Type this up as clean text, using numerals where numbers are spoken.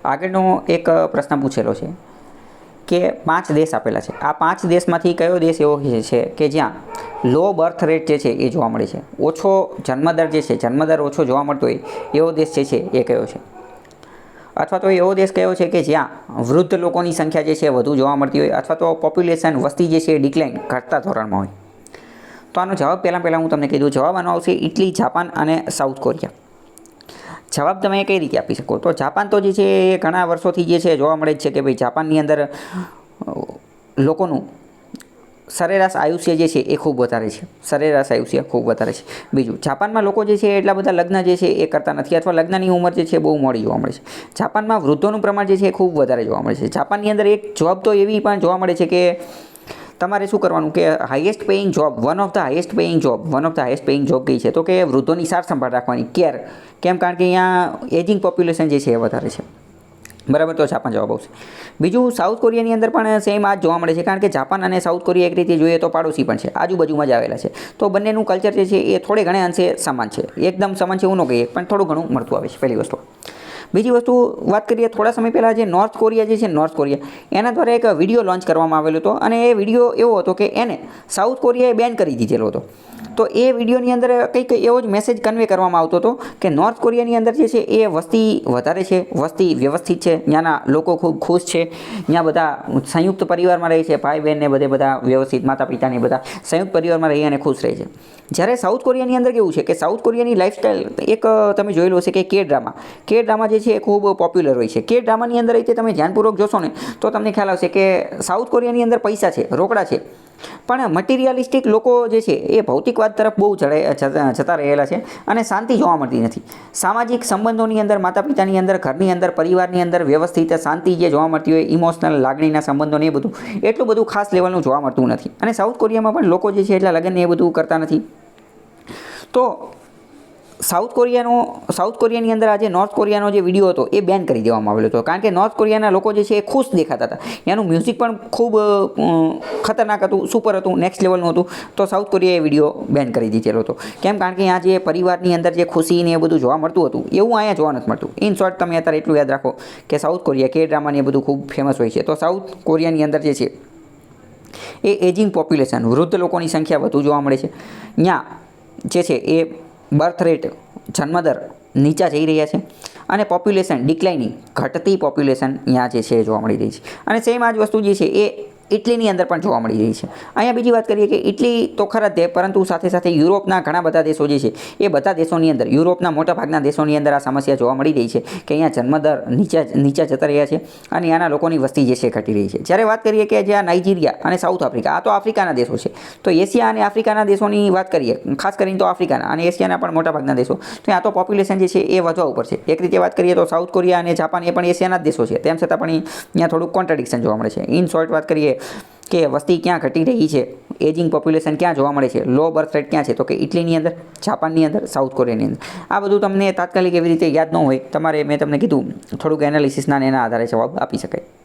આગળનો એક પ્રશ્ન પૂછેલો છે કે 5 દેશ આપેલા છે. આ 5 દેશમાંથી કયો દેશ એવો છે કે જ્યાં લો બર્થ રેટ જે છે એ જોવા મળે છે, ઓછો જન્મદર જે છે, જન્મદર ઓછો જોવા મળતો હોય એવો દેશ જે છે એ કયો છે? અથવા તો એવો દેશ કયો છે કે જ્યાં વૃદ્ધ લોકોની સંખ્યા જે છે વધુ જોવા મળતી હોય, અથવા તો પોપ્યુલેશન વસ્તી જે છે એ ડિક્લાઇન ઘટતા ધોરણમાં હોય? તો આનો જવાબ પહેલાં હું તમને કીધું, જવાબ આનો આવશે ઇટલી, જાપાન અને સાઉથ કોરિયા. જવાબ તમે કઈ રીતે આપી શકો? તો જાપાન તો જે છે એ ઘણા વર્ષોથી જે છે જોવા મળે છે કે ભાઈ જાપાનની અંદર લોકોનું સરેરાશ આયુષ્ય જે છે એ ખૂબ વધારે છે, સરેરાશ આયુષ્ય ખૂબ વધારે છે. બીજું, જાપાનમાં લોકો જે છે એટલા બધા લગ્ન જે છે એ કરતા નથી, અથવા લગ્નની ઉંમર જે છે બહુ મોડી જોવા મળે છે. જાપાનમાં વૃદ્ધોનું પ્રમાણ જે છે એ ખૂબ વધારે જોવા મળે છે. જાપાનની અંદર એક જોબ તો એવી પણ જોવા મળે છે કે તમારે શું કરવાનું કે highest paying job, one of the highest paying job કઈ છે? તો કે વૃદ્ધોની સાર સંભાળ રાખવાની, કેર. કેમ? કારણ કે અહીંયા એજિંગ પોપ્યુલેશન જે છે એ વધારે છે. બરાબર, તો જાપાન જવાબ આવશે. બીજું, સાઉથ કોરિયાની અંદર પણ સેમ આ જ જોવા મળે છે, કારણ કે જાપાન અને સાઉથ કોરિયા એક રીતે જોઈએ તો પાડોશી પણ છે, આજુબાજુમાં જ આવેલા છે. તો બંનેનું કલ્ચર જે છે એ થોડે ઘણે અંશે સમાન છે, એકદમ સમાન છે એવું ન કહીએ, પણ થોડું ઘણું મળતું આવે છે, પહેલી વસ્તુ. બીજી વસ્તુ વાત કરીએ, થોડા સમય પહેલાં જે નોર્થ કોરિયા જે છે, નોર્થ કોરિયા એના દ્વારા એક વિડીયો લોન્ચ કરવામાં આવેલો હતો, અને એ વિડીયો એવો હતો કે એને સાઉથ કોરિયાએ બેન કરી દીધેલો હતો. તો એ વિડીયોની અંદર કંઈક એવો જ મેસેજ કન્વે કરવામાં આવતો હતો કે નોર્થ કોરિયાની અંદર જે છે એ વસ્તી વધારે છે, વસ્તી વ્યવસ્થિત છે, ત્યાંના લોકો ખૂબ ખુશ છે, ત્યાં બધા સંયુક્ત પરિવારમાં રહે છે, ભાઈ બહેનને બધા વ્યવસ્થિત, માતા પિતાને બધા સંયુક્ત પરિવારમાં રહી અને ખુશ રહે છે. જ્યારે સાઉથ કોરિયાની અંદર કેવું છે કે સાઉથ કોરિયાની લાઇફસ્ટાઈલ એક તમે જોયેલું હશે કે કે ડ્રામા જે છે એ ખૂબ પોપ્યુલર હોય છે. કે ડ્રામાની અંદર રીતે તમે ધ્યાનપૂર્વક જોશો ને તો તમને ખ્યાલ આવશે કે સાઉથ કોરિયાની અંદર પૈસા છે, રોકડા છે, પણ મટીરિયાલિસ્ટિક લોકો જે છે એ ભૌતિકવાદ તરફ બહુ જતા રહેલા છે, અને શાંતિ જોવા મળતી નથી. સામાજિક સંબંધોની અંદર, માતા પિતાની અંદર, ઘરની અંદર, પરિવારની અંદર વ્યવસ્થિત શાંતિ જે જોવા મળતી હોય, ઇમોશનલ લાગણીના સંબંધોને એ બધું એટલું બધું ખાસ લેવલનું જોવા મળતું નથી. અને સાઉથ કોરિયામાં પણ લોકો જે છે એટલા લગ્નને એ બધું કરતા નથી. તો સાઉથ કોરિયાની અંદર આજે નોર્થ કોરિયાનો જે વિડીયો હતો એ બેન કરી દેવામાં આવેલો હતો, કારણ કે નોર્થ કોરિયાના લોકો જે છે એ ખુશ દેખાતા હતા. એનું મ્યુઝિક પણ ખૂબ ખતરનાક હતું, સુપર હતું, નેક્સ્ટ લેવલનું હતું. તો સાઉથ કોરિયાએ વિડીયો બેન કરી દીધેલો હતો. કેમ? કારણ કે અહીંયા જે પરિવારની અંદર જે ખુશી ને એ બધું જોવા મળતું હતું એવું અહીંયા જોવા નથી મળતું. ઇન શોર્ટ, તમે અત્યારે એટલું યાદ રાખો કે સાઉથ કોરિયા કે ડ્રામાને એ બધું ખૂબ ફેમસ હોય છે. તો સાઉથ કોરિયાની અંદર જે છે એ એજિંગ પોપ્યુલેશન, વૃદ્ધ લોકોની સંખ્યા વધુ જોવા મળે છે. ત્યાં જે છે એ બર્થ રેટ, જન્મદર નીચા જઈ રહ્યા છે, અને પોપ્યુલેશન ડિક્લાઇનિંગ, ઘટતી પોપ્યુલેશન અહીંયા જે છે એ જોવા મળી રહી છે. અને સેમ આ જ વસ્તુ જે છે એ ઇટલીની અંદર પણ જોવા મળી રહી છે. અહીંયા બીજી વાત કરીએ કે ઇટલી તો ખરા જ, પરંતુ સાથે સાથે યુરોપના ઘણા બધા દેશો જે છે એ બધા દેશોની અંદર, યુરોપના મોટા ભાગના દેશોની અંદર આ સમસ્યા જોવા મળી રહી છે કે અહીંયા જન્મદર નીચા જતા રહ્યા છે, અને ત્યાંના લોકોની વસ્તી જે છે ઘટી રહી છે. જ્યારે વાત કરીએ કે જ્યાં નાઇજીરિયા અને સાઉથ આફ્રિકા, આ તો આફ્રિકાના દેશો છે. તો એશિયા અને આફ્રિકાના દેશોની વાત કરીએ, ખાસ કરીને તો આફ્રિકાના અને એશિયાના પણ મોટા ભાગના દેશો, તો ત્યાં તો પોપ્યુલેશન જે છે એ વધવા ઉપર છે. એક રીતે વાત કરીએ તો સાઉથ કોરિયા અને જાપાન એ પણ એશિયાના જ દેશો છે, તેમ છતાં પણ ત્યાં થોડુંક કોન્ટ્રાડિક્શન જોવા મળે છે. ઇન શોર્ટ વાત કરીએ કે વસ્તી ક્યાં ઘટી રહી છે, એજિંગ પોપ્યુલેશન ક્યાં જોવા મળે છે, લો બર્થ રેટ ક્યાં છે, તો કે ઇટલીની અંદર, જાપાનની અંદર, સાઉથ કોરિયાની અંદર. આ બધું તમને તાત્કાલિક એવી રીતે યાદ ન હોય, તમારે મેં તમને કીધું થોડુંક એનાલિસિસના એના આધારે જવાબ આપી શકાય.